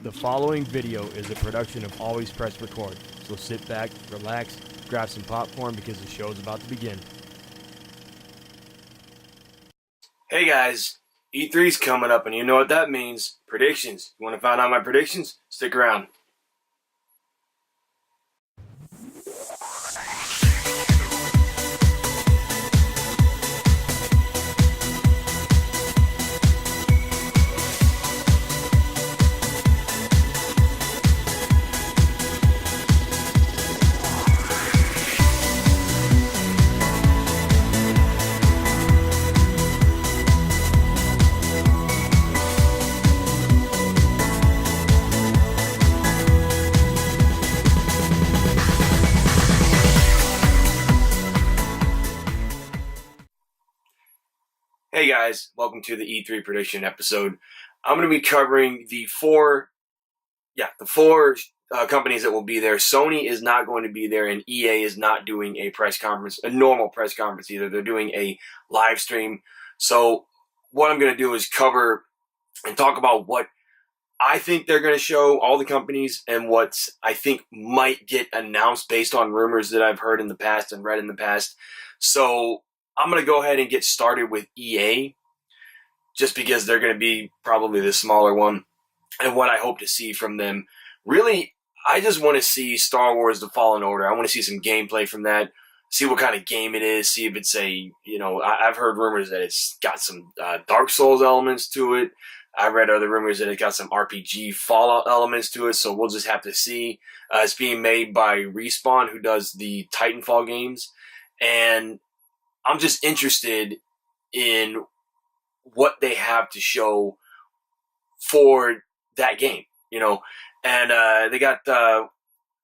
The following video is a production of Always Press Record, so sit back, relax, grab some popcorn because the show is about to begin. Hey guys, E3's coming up and you know what that means. Predictions. You want to find out my predictions? Stick around. Hey guys, welcome to the E3 prediction episode. I'm going to be covering the four companies that will be there. Sony is not going to be there, and EA is not doing a press conference, a normal press conference either. They're doing a live stream. So what I'm going to do is cover and talk about what I think they're going to show, all the companies, and what I think might get announced based on rumors that I've heard in the past and read in the past. So I'm going to go ahead and get started with EA, just because they're going to be probably the smaller one, and what I hope to see from them. Really, I just want to see Star Wars The Fallen Order. I want to see some gameplay from that, see what kind of game it is, see if it's I've heard rumors that it's got some Dark Souls elements to it. I read other rumors that it got some RPG Fallout elements to it, so we'll just have to see. It's being made by Respawn, who does the Titanfall games, and I'm just interested in what they have to show for that game, And they got the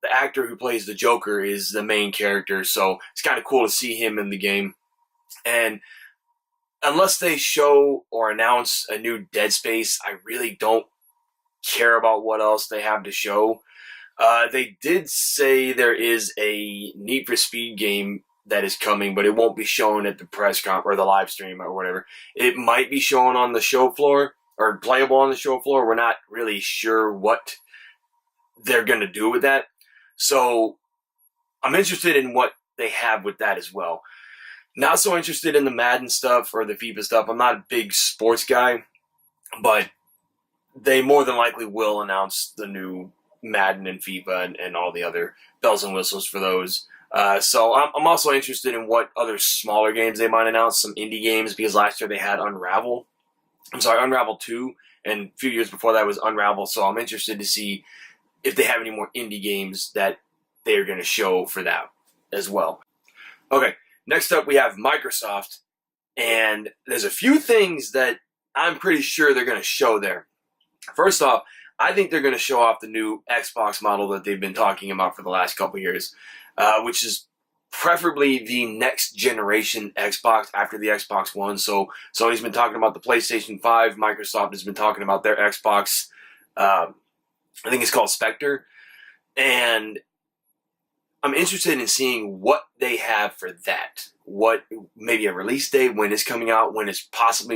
actor who plays the Joker is the main character, so it's kind of cool to see him in the game. And unless they show or announce a new Dead Space, I really don't care about what else they have to show. They did say there is a Need for Speed game that is coming, but it won't be shown at the press conference or the live stream or whatever. It might be shown on the show floor or playable on the show floor. We're not really sure what they're going to do with that. So I'm interested in what they have with that as well. Not so interested in the Madden stuff or the FIFA stuff. I'm not a big sports guy, but they more than likely will announce the new Madden and FIFA and all the other bells and whistles for those. So I'm also interested in what other smaller games they might announce, some indie games, because last year they had Unravel 2, and a few years before that was Unravel, so I'm interested to see if they have any more indie games that they're going to show for that as well. Okay, next up we have Microsoft, and there's a few things that I'm pretty sure they're going to show there. First off, I think they're going to show off the new Xbox model that they've been talking about for the last couple years. Which is preferably the next generation Xbox after the Xbox One. So Sony's been talking about the PlayStation 5. Microsoft has been talking about their Xbox. I think it's called Spectre. And I'm interested in seeing what they have for that. What, maybe a release date, when it's coming out, when it's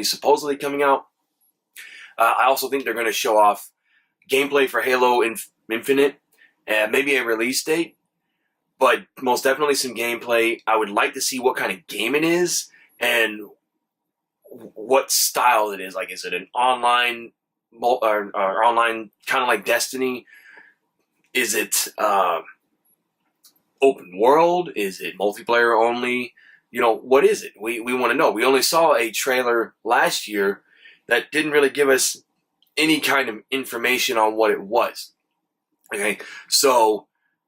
supposedly coming out. I also think they're going to show off gameplay for Halo Infinite, and maybe a release date. But most definitely some gameplay. I would like to see what kind of game it is and what style it is. Like, is it an online or online kind of like Destiny? Is it open world? Is it multiplayer only? What is it? We want to know. We only saw a trailer last year that didn't really give us any kind of information on what it was. Okay, so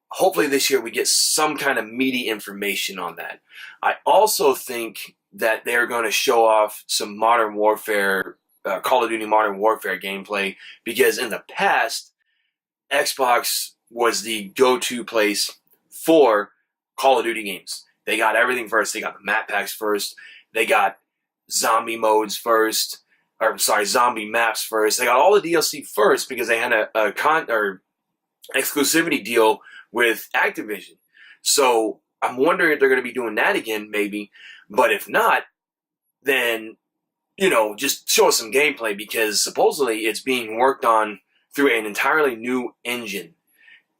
hopefully this year we get some kind of meaty information on that. I also think that they're going to show off some Modern Warfare, Call of Duty Modern Warfare gameplay, because in the past, Xbox was the go-to place for Call of Duty games. They got everything first. They got the map packs first. They got zombie modes first. Zombie maps first. They got all the DLC first because they had a exclusivity deal with Activision. So I'm wondering if they're going to be doing that again, maybe. But if not, then, just show us some gameplay, because supposedly it's being worked on through an entirely new engine.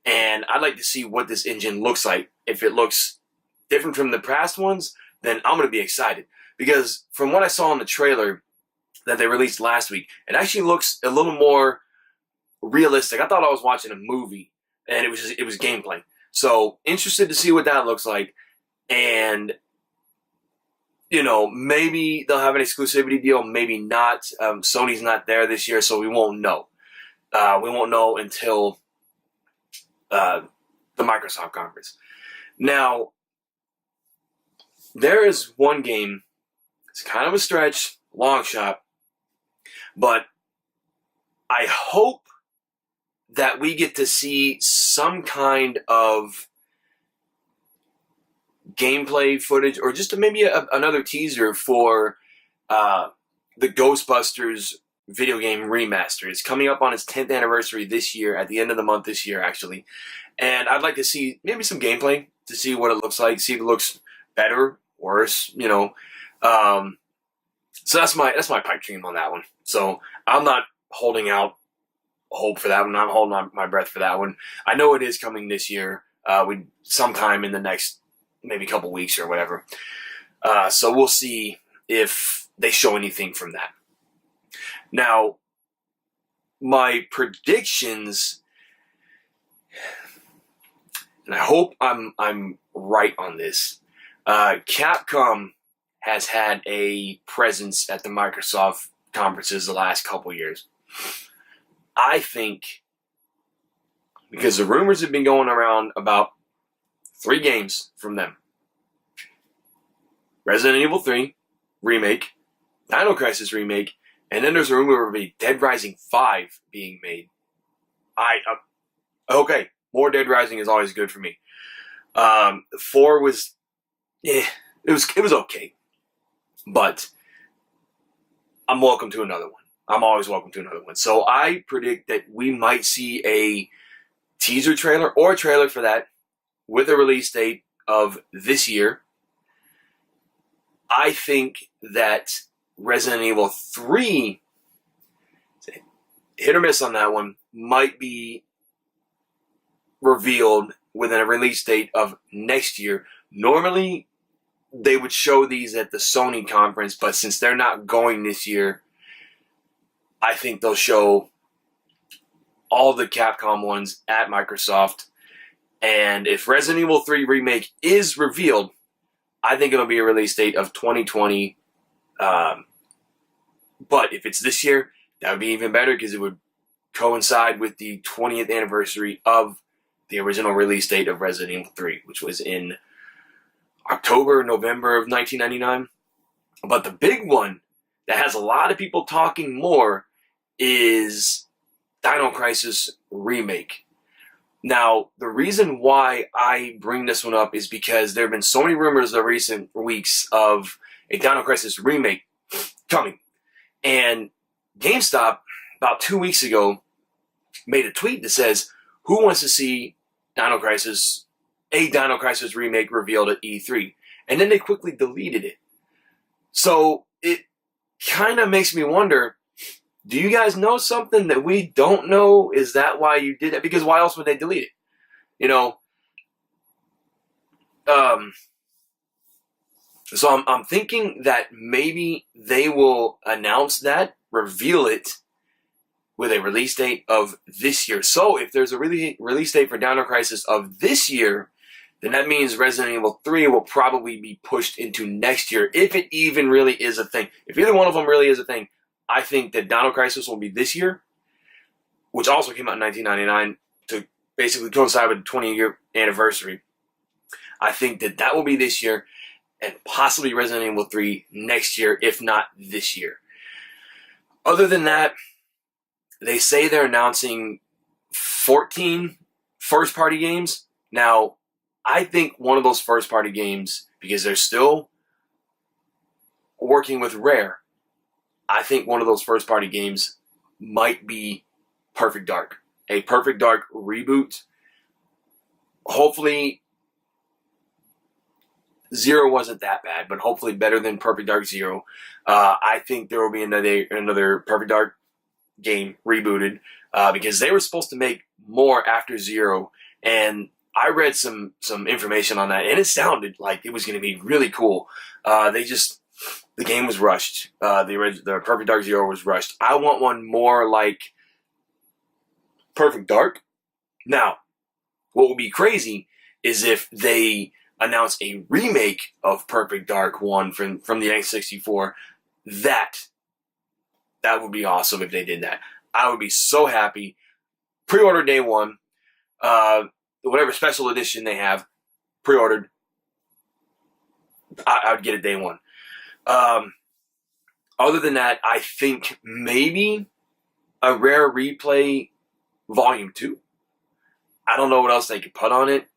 And I'd like to see what this engine looks like. If it looks different from the past ones, then I'm going to be excited. Because from what I saw in the trailer that they released last week, it actually looks a little more realistic. I thought I was watching a movie, and it was gameplay. So interested to see what that looks like. And maybe they'll have an exclusivity deal, maybe not. Sony's not there this year, so we won't know. We won't know until the Microsoft conference. Now, there is one game, it's kind of a stretch, long shot, but I hope that we get to see some kind of gameplay footage, or just maybe another teaser for the Ghostbusters video game remaster. It's coming up on its 10th anniversary this year, at the end of the month this year, actually. And I'd like to see maybe some gameplay to see what it looks like, see if it looks better, worse, So that's my pipe dream on that one. So I'm not holding out hope for that one. I'm holding my breath for that one. I know it is coming this year, sometime in the next maybe couple weeks or whatever. So we'll see if they show anything from that. Now, my predictions, and I hope I'm right on this. Capcom has had a presence at the Microsoft conferences the last couple years. I think, because the rumors have been going around about 3 games from them: Resident Evil 3 remake, Dino Crisis remake, and then there's a rumor of a Dead Rising 5 being made. Okay, more Dead Rising is always good for me. 4 was, it was okay, but I'm welcome to another one. I'm always welcome to another one. So I predict that we might see a teaser trailer, or a trailer for that, with a release date of this year. I think that Resident Evil 3, hit or miss on that one, might be revealed within a release date of next year. Normally, they would show these at the Sony conference, but since they're not going this year, I think they'll show all the Capcom ones at Microsoft. And if Resident Evil 3 Remake is revealed, I think it'll be a release date of 2020. But if it's this year, that would be even better, because it would coincide with the 20th anniversary of the original release date of Resident Evil 3, which was in October, November of 1999. But the big one that has a lot of people talking more is Dino Crisis Remake. Now, the reason why I bring this one up is because there have been so many rumors of recent weeks of a Dino Crisis Remake coming. And GameStop, about 2 weeks ago, made a tweet that says, who wants to see a Dino Crisis Remake revealed at E3? And then they quickly deleted it. So it kind of makes me wonder, do you guys know something that we don't know? Is that why you did it? Because why else would they delete it? So I'm thinking that maybe they will announce that, reveal it with a release date of this year. So if there's a release date for Dino Crisis of this year, then that means Resident Evil 3 will probably be pushed into next year, if it even really is a thing. If either one of them really is a thing, I think that Dino Crisis will be this year, which also came out in 1999 to basically coincide with the 20-year anniversary. I think that will be this year, and possibly Resident Evil 3 next year, if not this year. Other than that, they say they're announcing 14 first-party games. Now, I think one of those first-party games, because they're still working with Rare, I think one of those first-party games might be Perfect Dark. A Perfect Dark reboot. Hopefully, Zero wasn't that bad, but hopefully better than Perfect Dark Zero. I think there will be another Perfect Dark game rebooted. because they were supposed to make more after Zero, and I read some information on that, and it sounded like it was going to be really cool. The game was rushed. The Perfect Dark Zero was rushed. I want one more like Perfect Dark. Now, what would be crazy is if they announce a remake of Perfect Dark 1 from the N64. That would be awesome if they did that. I would be so happy. Pre-order day one. Whatever special edition they have, pre-ordered. I would get it day one. Other than that, I think maybe a Rare Replay Volume 2. I don't know what else they could put on it,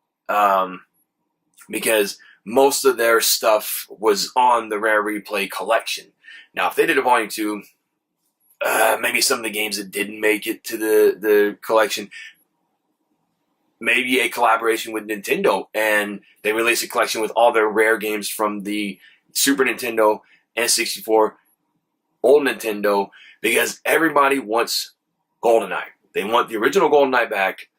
because most of their stuff was on the Rare Replay collection. Now, if they did a Volume 2, maybe some of the games that didn't make it to the collection, maybe a collaboration with Nintendo, and they release a collection with all their Rare games from the Super Nintendo, N64, old Nintendo, because everybody wants GoldenEye. They want the original GoldenEye back.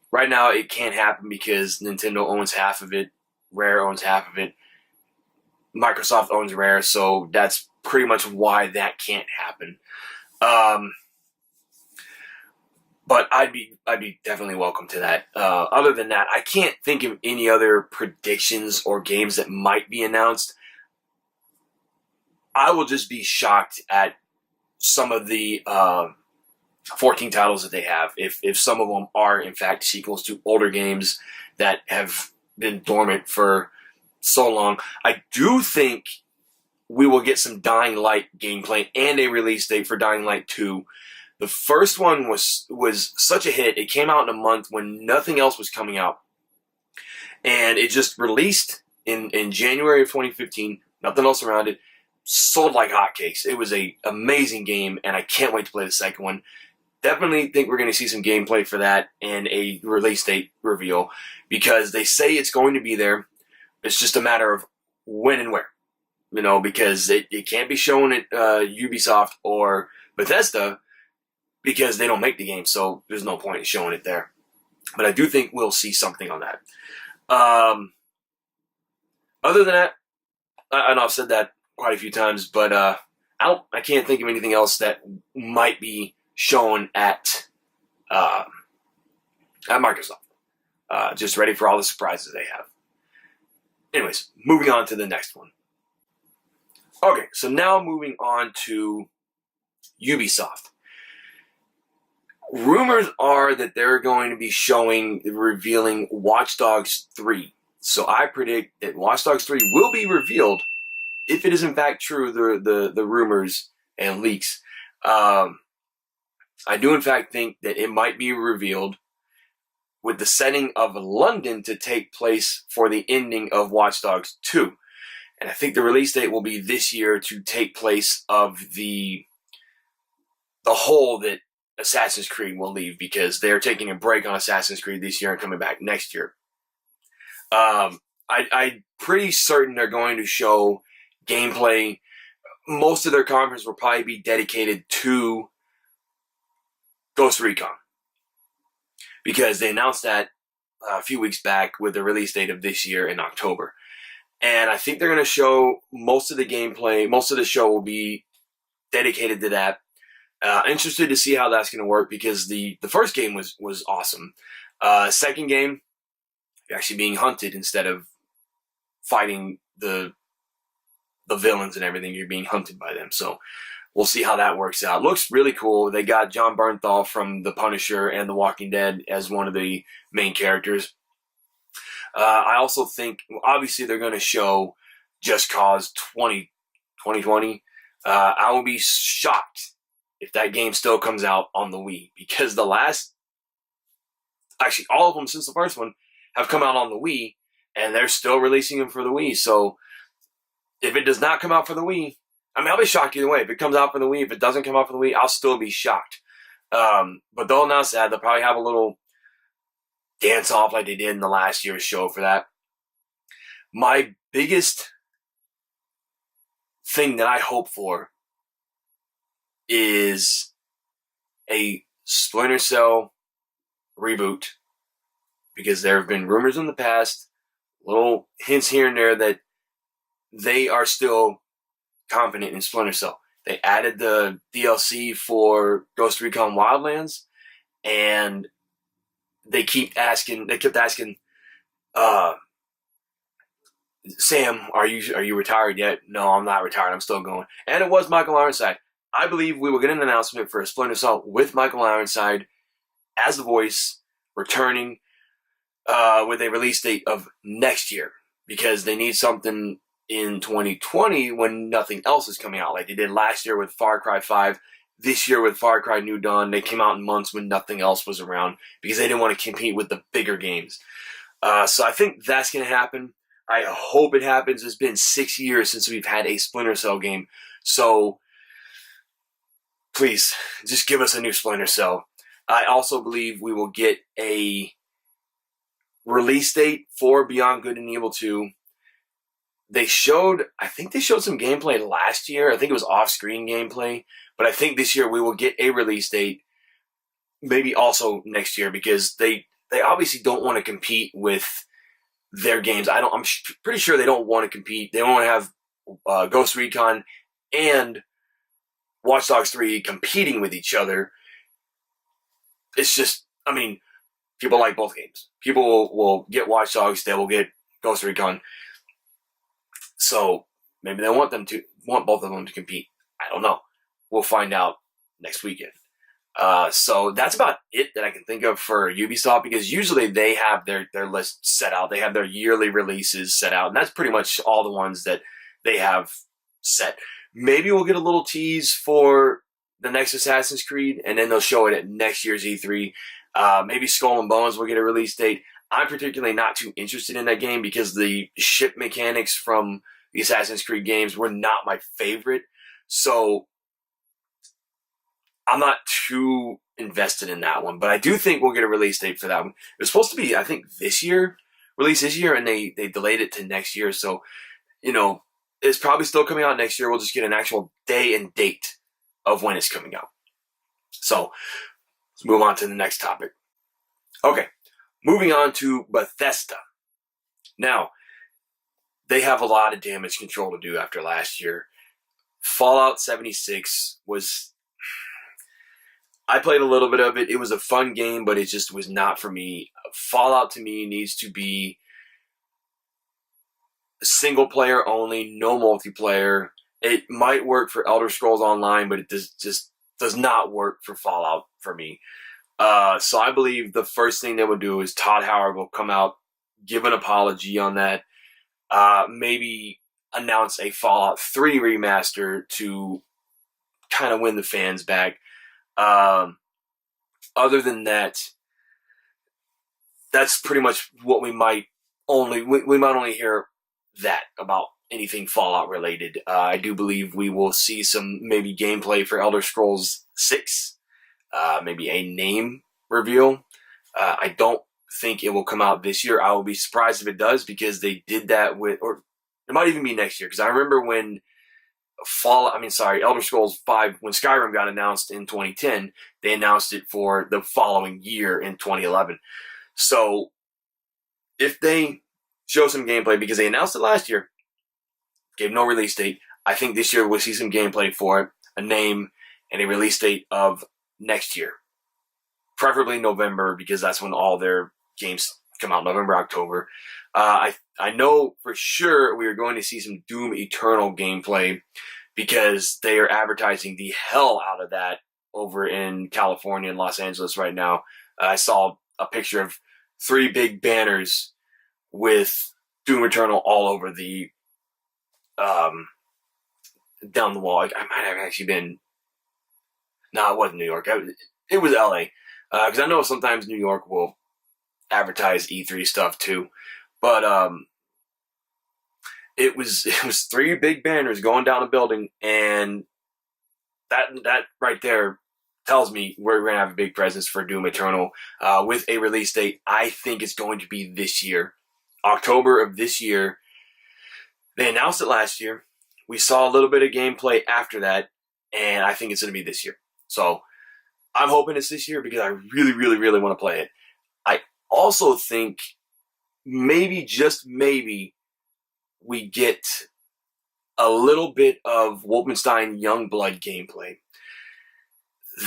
Right now, it can't happen because Nintendo owns half of it, Rare owns half of it, Microsoft owns Rare, so that's pretty much why that can't happen. But I'd be definitely welcome to that. Other than that, I can't think of any other predictions or games that might be announced. I will just be shocked at some of the 14 titles that they have. If some of them are in fact sequels to older games that have been dormant for so long. I do think we will get some Dying Light gameplay and a release date for Dying Light 2. The first one was such a hit. It came out in a month when nothing else was coming out. And it just released in January of 2015. Nothing else around it. Sold like hotcakes. It was an amazing game, and I can't wait to play the second one. Definitely think we're going to see some gameplay for that and a release date reveal, because they say it's going to be there. It's just a matter of when and where. You know, because it can't be shown at Ubisoft or Bethesda because they don't make the game, so there's no point in showing it there. But I do think we'll see something on that. Other than that, I know I've said that quite a few times, but I can't think of anything else that might be shown at Microsoft. Just ready for all the surprises they have. Anyways, moving on to the next one. Okay, so now moving on to Ubisoft. Rumors are that they're going to be revealing Watch Dogs 3. So I predict that Watch Dogs 3 will be revealed, if it is in fact true, the rumors and leaks. I do in fact think that it might be revealed with the setting of London to take place for the ending of Watch Dogs 2. And I think the release date will be this year to take place of the hole that Assassin's Creed will leave, because they're taking a break on Assassin's Creed this year and coming back next year. I'm pretty certain they're going to show gameplay. Most of their conference will probably be dedicated to Ghost Recon, because they announced that a few weeks back with the release date of this year in October. And I think they're going to show most of the gameplay. Most of the show will be dedicated to that. Interested to see how that's going to work, because the first game was awesome. Second game, you're actually being hunted instead of fighting the villains and everything. You're being hunted by them. So we'll see how that works out. Looks really cool. They got John Bernthal from The Punisher and The Walking Dead as one of the main characters. I also think, obviously, they're going to show Just Cause 2020. I will be shocked if that game still comes out on the Wii, because actually all of them since the first one have come out on the Wii, and they're still releasing them for the Wii. So if it does not come out for the Wii, I'll be shocked either way. If it comes out for the Wii, if it doesn't come out for the Wii, I'll still be shocked. But they'll announce that. They'll probably have a little dance off like they did in the last year's show for that. My biggest thing that I hope for is a Splinter Cell reboot, because there have been rumors in the past, little hints here and there, that they are still confident in Splinter Cell. They added the DLC for Ghost Recon Wildlands, and they kept asking, Sam, are you retired yet? No, I'm not retired. I'm still going. And it was Michael Ironside. I believe we will get an announcement for a Splinter Cell with Michael Ironside as the voice, returning with a release date of next year, because they need something in 2020 when nothing else is coming out, like they did last year with Far Cry 5, this year with Far Cry New Dawn. They came out in months when nothing else was around because they didn't want to compete with the bigger games. So I think that's going to happen. I hope it happens. It's been 6 years since we've had a Splinter Cell game. So please, just give us a new Splinter Cell. I also believe we will get a release date for Beyond Good and Evil 2. I think they showed some gameplay last year. I think it was off-screen gameplay. But I think this year we will get a release date. Maybe also next year, because they obviously don't want to compete with their games. I'm pretty sure they don't want to compete. They don't want to have Ghost Recon and Watch Dogs 3 competing with each other. It's just, people like both games. People will get Watch Dogs, they will get Ghost Recon. So maybe they want both of them to compete. I don't know. We'll find out next weekend. So that's about it that I can think of for Ubisoft, because usually they have their list set out. They have their yearly releases set out, and that's pretty much all the ones that they have set. Maybe we'll get a little tease for the next Assassin's Creed, and then they'll show it at next year's E3. Maybe Skull and Bones will get a release date. I'm particularly not too interested in that game because the ship mechanics from the Assassin's Creed games were not my favorite. So I'm not too invested in that one. But I do think we'll get a release date for that one. It was supposed to be, I think, released this year, and they delayed it to next year. So, it's probably still coming out next year. We'll just get an actual day and date of when it's coming out. So let's move on to the next topic. Okay. Moving on to Bethesda. Now, they have a lot of damage control to do after last year. Fallout 76 was... I played a little bit of it. It was a fun game, but it just was not for me. Fallout to me needs to be single player only, no multiplayer. It might work for Elder Scrolls Online, but it just does not work for Fallout for me. So I believe the first thing they will do is Todd Howard will come out, give an apology on that, maybe announce a Fallout 3 remaster to kind of win the fans back. Other than that, that's pretty much what we might only hear that about anything Fallout related. I do believe we will see some maybe gameplay for Elder Scrolls 6. Maybe a name reveal. I don't think it will come out this year. I will be surprised if it does, because they did that or it might even be next year. Because I remember when Elder Scrolls 5, when Skyrim got announced in 2010, they announced it for the following year in 2011. So if they show some gameplay, because they announced it last year, gave no release date, I think this year we'll see some gameplay for it, a name, and a release date of next year. Preferably November, because that's when all their games come out, November, October. I know for sure we are going to see some Doom Eternal gameplay, because they are advertising the hell out of that over in California and Los Angeles right now. I saw a picture of 3 big banners with Doom Eternal all over the down the wall. I might have actually been... No, it wasn't New York. It was LA. Because I know sometimes New York will advertise E3 stuff too. But it was 3 big banners going down a building, and that right there tells me we're going to have a big presence for Doom Eternal with a release date. I think it's going to be this year. October of this year. They announced it last year. We saw a little bit of gameplay after that, and I think it's going to be this year. So I'm hoping it's this year because I really, really, really want to play it. I also think maybe, just maybe, we get a little bit of Wolfenstein Youngblood gameplay.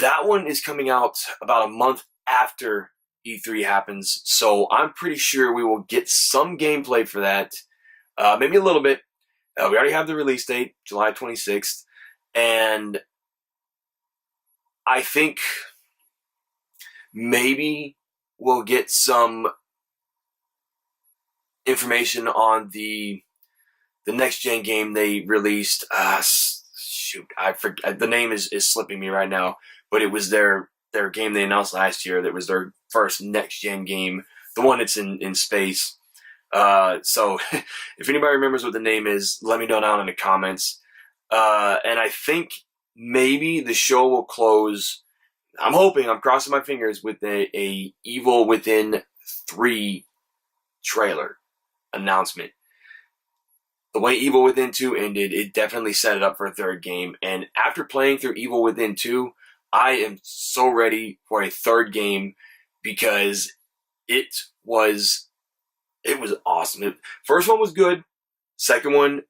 That one is coming out about a month after E3 happens, so I'm pretty sure we will get some gameplay for that. Maybe a little bit. We already have the release date, July 26th, and I think maybe we'll get some information on the next gen game they released. Shoot, I forget, the name is slipping me right now, but it was their game they announced last year. That was their first next gen game, the one that's in space. So if anybody remembers what the name is, let me know down in the comments. And I think maybe the show will close. I'm hoping, I'm crossing my fingers, with a Evil Within 3 trailer announcement. The way Evil Within 2 ended, it definitely set it up for a third game. And after playing through Evil Within 2, I am so ready for a third game because it was awesome. First one was good. Second one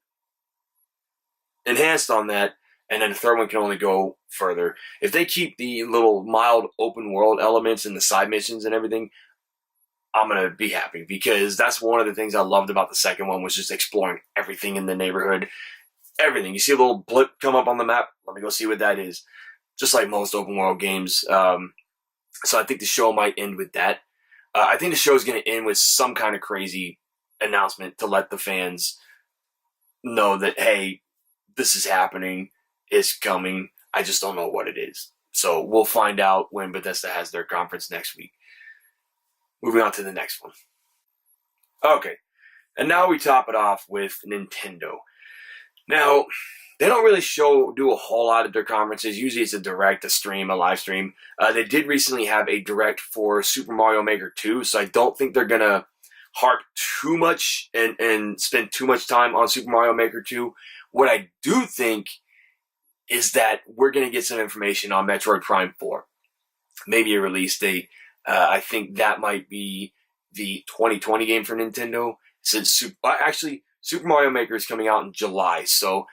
enhanced on that. And then the third one can only go further. If they keep the little mild open world elements and the side missions and everything, I'm going to be happy, because that's one of the things I loved about the second one, was just exploring everything in the neighborhood. Everything. You see a little blip come up on the map, let me go see what that is. Just like most open world games. So I think the show might end with that. I think the show is going to end with some kind of crazy announcement to let the fans know that, hey, this is happening, it's coming. I just don't know what it is. So we'll find out when Bethesda has their conference next week. Moving on to the next one. Okay, and now we top it off with Nintendo. Now, they don't really do a whole lot at their conferences. Usually it's a direct, a stream, a live stream. They did recently have a direct for Super Mario Maker 2, so I don't think they're going to harp too much and spend too much time on Super Mario Maker 2. What I do think is that we're going to get some information on Metroid Prime 4. Maybe a release date. I think that might be the 2020 game for Nintendo. Since Super Mario Maker is coming out in July, so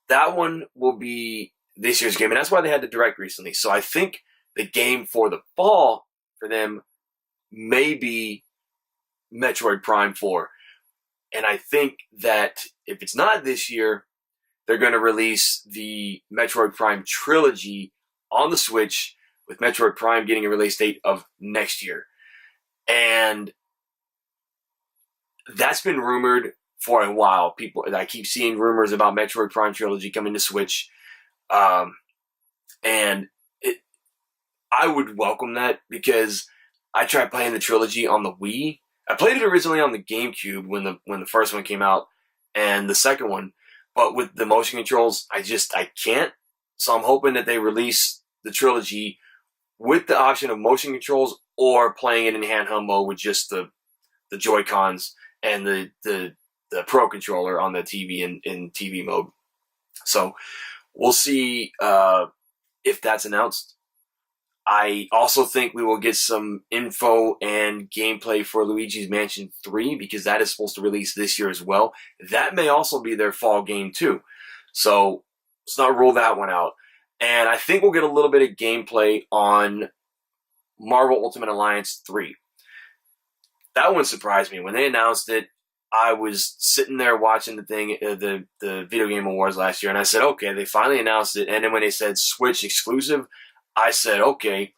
that one will be this year's game, and that's why they had the direct recently. So I think the game for the fall for them may be Metroid Prime 4. And I think that if it's not this year, they're going to release the Metroid Prime trilogy on the Switch, with Metroid Prime getting a release date of next year. And that's been rumored for a while. I keep seeing rumors about Metroid Prime trilogy coming to Switch. And I would welcome that, because I tried playing the trilogy on the Wii. I played it originally on the GameCube when the first one came out, and the second one. But with the motion controls, I can't. So I'm hoping that they release the trilogy with the option of motion controls, or playing it in handheld mode with just the Joy-Cons and the Pro controller on the TV in TV mode. So we'll see if that's announced. I also think we will get some info and gameplay for Luigi's Mansion 3, because that is supposed to release this year as well. That may also be their fall game too. So let's not rule that one out. And I think we'll get a little bit of gameplay on Marvel Ultimate Alliance 3. That one surprised me. When they announced it, I was sitting there watching the Video Game Awards last year, and I said, okay, they finally announced it. And then when they said Switch exclusive, I said, okay.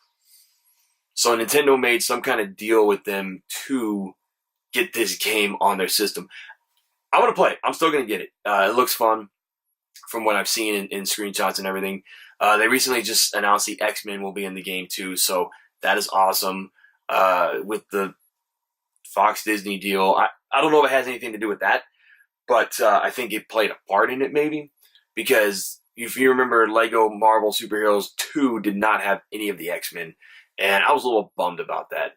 So Nintendo made some kind of deal with them to get this game on their system. I want to play it. I'm still going to get it. It looks fun from what I've seen in screenshots and everything. They recently just announced the X-Men will be in the game too, so that is awesome. With the Fox Disney deal, I don't know if it has anything to do with that, but I think it played a part in it maybe, because if you remember, Lego Marvel Superheroes 2 did not have any of the X-Men, and I was a little bummed about that.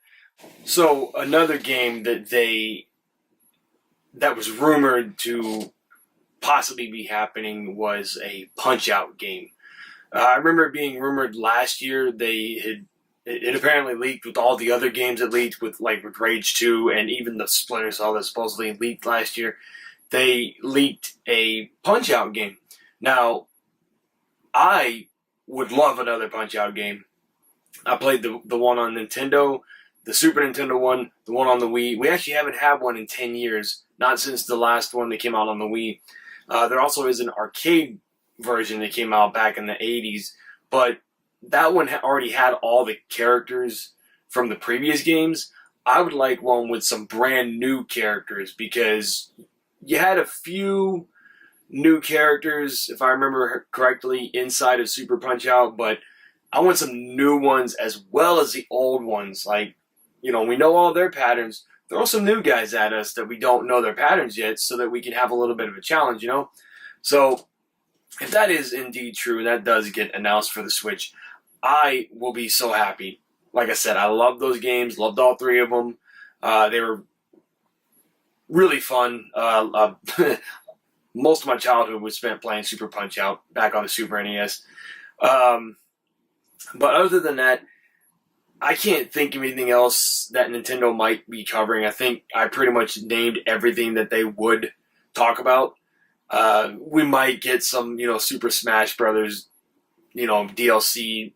So another game that was rumored to possibly be happening was a Punch-Out game. I remember it being rumored last year. It apparently leaked with all the other games. It leaked with Rage 2 and even the Splinter Cell that supposedly leaked last year. They leaked a Punch-Out game. Now, I would love another Punch-Out game. I played the one on Nintendo, the Super Nintendo one, the one on the Wii. We actually haven't had one in 10 years, not since the last one that came out on the Wii. There also is an arcade version that came out back in the 80s, but that one already had all the characters from the previous games. I would like one with some brand new characters, because you had a few new characters, if I remember correctly, inside of Super Punch-Out, but I want some new ones as well as the old ones. We know all their patterns. Throw some new guys at us that we don't know their patterns yet, so that we can have a little bit of a challenge, So, if that is indeed true, and that does get announced for the Switch, I will be so happy. Like I said, I love those games, loved all three of them. They were really fun. Most of my childhood was spent playing Super Punch-Out back on the Super NES. But other than that, I can't think of anything else that Nintendo might be covering. I think I pretty much named everything that they would talk about. We might get some, Super Smash Brothers, DLC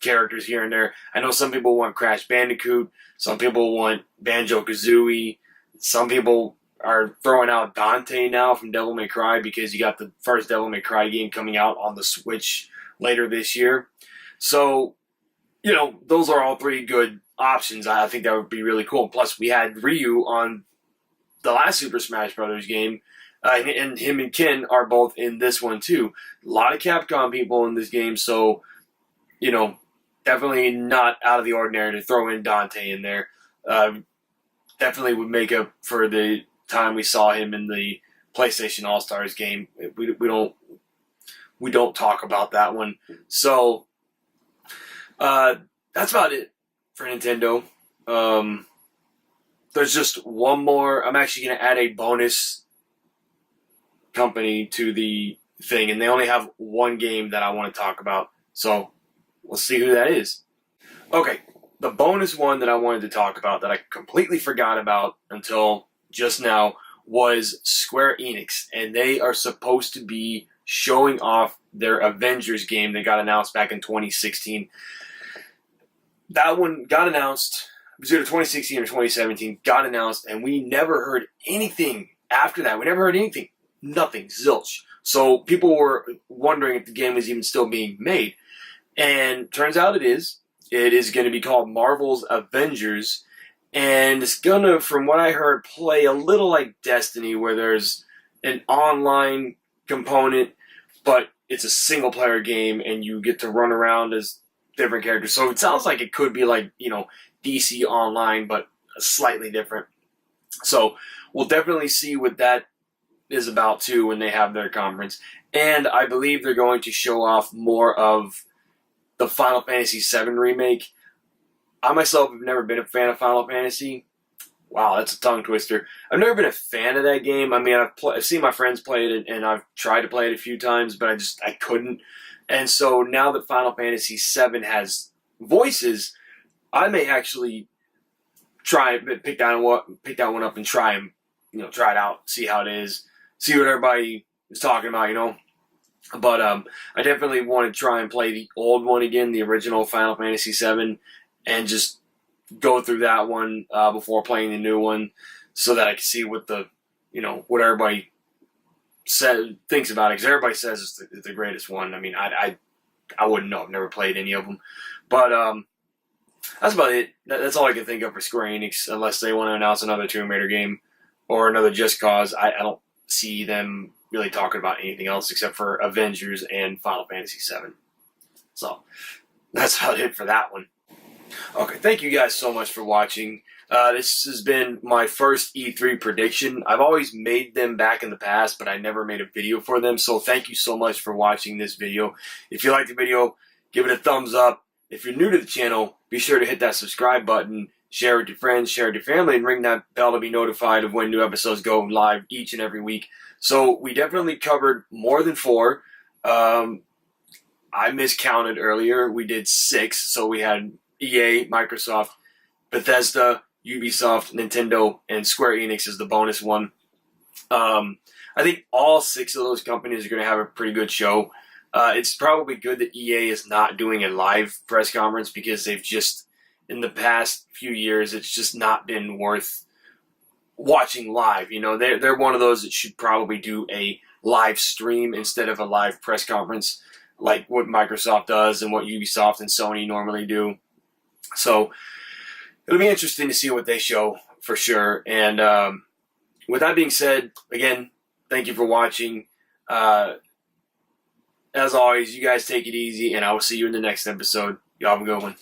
characters here and there. I know some people want Crash Bandicoot. Some people want Banjo-Kazooie. Some people are throwing out Dante now from Devil May Cry, because you got the first Devil May Cry game coming out on the Switch later this year. So, those are all three good options. I think that would be really cool. Plus, we had Ryu on the last Super Smash Brothers game, and him and Ken are both in this one too. A lot of Capcom people in this game, so, definitely not out of the ordinary to throw in Dante in there. Definitely would make up for the time we saw him in the PlayStation All-Stars game. We don't talk about that one. So, that's about it for Nintendo. There's just one more. I'm actually going to add a bonus company to the thing, and they only have one game that I want to talk about. So, let's see who that is. Okay, the bonus one that I wanted to talk about that I completely forgot about until just now was Square Enix, and they are supposed to be showing off their Avengers game that got announced back in 2016. That one got announced. It was either 2016 or 2017. Got announced, and we never heard anything after that. We never heard anything. Nothing. Zilch. So people were wondering if the game was even still being made. And turns out it is. It is going to be called Marvel's Avengers. And it's going to, from what I heard, play a little like Destiny, where there's an online component, but it's a single-player game, and you get to run around as different characters. So it sounds like it could be like, DC Online, but slightly different. So we'll definitely see what that is about, too, when they have their conference. And I believe they're going to show off more of the Final Fantasy VII remake. I myself have never been a fan of Final Fantasy. Wow, that's a tongue twister. I've never been a fan of that game. I mean, I've seen my friends play it, and I've tried to play it a few times, but I couldn't. And so now that Final Fantasy VII has voices, I may actually pick that one up and try it out, see how it is, see what everybody is talking about, But I definitely want to try and play the old one again, the original Final Fantasy VII, and just go through that one before playing the new one, so that I can see what what everybody thinks about it, because everybody says it's the greatest one. I mean, I wouldn't know. I've never played any of them. But that's about it. That's all I can think of for Square Enix, unless they want to announce another Tomb Raider game or another Just Cause. I don't see them really talking about anything else except for Avengers and Final Fantasy VII. So that's about it for that one. Okay, thank you guys so much for watching. This has been my first E3 prediction. I've always made them back in the past, but I never made a video for them. So thank you so much for watching this video. If you liked the video, give it a thumbs up. If you're new to the channel, be sure to hit that subscribe button, share it with your friends, share it with your family, and ring that bell to be notified of when new episodes go live each and every week. So we definitely covered more than 4. I miscounted earlier. We did 6. So we had EA, Microsoft, Bethesda, Ubisoft, Nintendo, and Square Enix is the bonus one. I think all 6 of those companies are going to have a pretty good show. It's probably good that EA is not doing a live press conference because they've just, in the past few years, it's just not been worth watching live. You know, they're one of those that should probably do a live stream instead of a live press conference, like what Microsoft does and what Ubisoft and Sony normally do. So it'll be interesting to see what they show for sure. And with that being said, again, thank you for watching. As always, you guys take it easy, and I will see you in the next episode. Y'all have a good one.